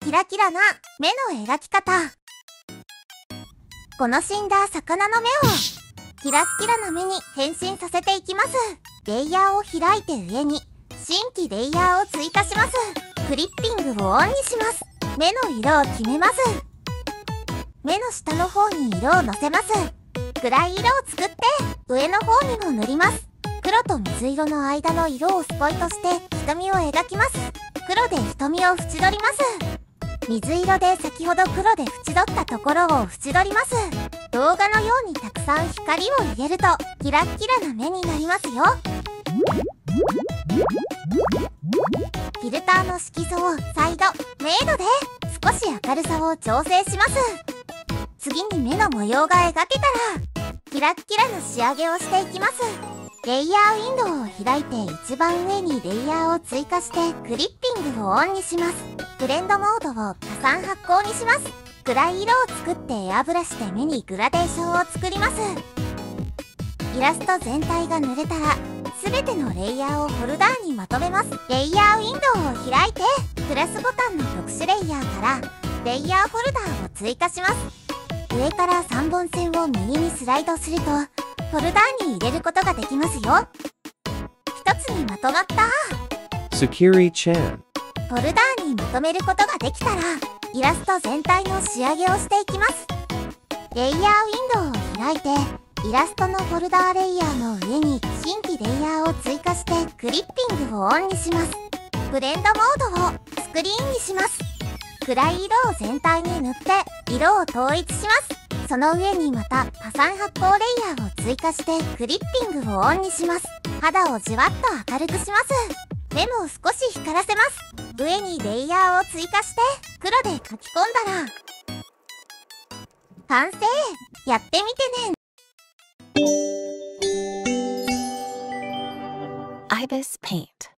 キラキラな目の描き方。この死んだ魚の目をキラッキラな目に変身させていきます。レイヤーを開いて上に新規レイヤーを追加します。クリッピングをオンにします。目の色を決めます。目の下の方に色をのせます。暗い色を作って上の方にも塗ります。黒と水色の間の色をスポイトして瞳を描きます。黒で瞳を縁取ります。水色で先ほど黒で縁取ったところを縁取ります。動画のようにたくさん光を入れるとキラッキラな目になりますよ。フィルターの色素を再度明度で少し明るさを調整します。次に目の模様が描けたらキラッキラな仕上げをしていきます。レイヤーウィンドウを開いて一番上にレイヤーを追加してクリッピングをオンにします。ブレンドモードを加算発光にします。暗い色を作ってエアブラシで目にグラデーションを作ります。イラスト全体が塗れたら全てのレイヤーをフォルダーにまとめます。レイヤーウィンドウを開いてプラスボタンの特殊レイヤーからレイヤーフォルダーを追加します。上から3本線を右にスライドするとフォルダーに入れることができますよ。一つにまとまった。Sakiri Chan。フォルダーにまとめることができたらイラスト全体の仕上げをしていきます。レイヤーウィンドウを開いてイラストのフォルダーレイヤーの上に新規レイヤーを追加してクリッピングをオンにします。ブレンドモードをスクリーンにします。暗い色を全体に塗って色を統一します。その上にまた加算発光レイヤーを追加してクリッピングをオンにします。肌をじわっと明るくします。目も少し光らせます。上にレイヤーを追加して黒で書き込んだら完成。やってみてね。IBIS Paint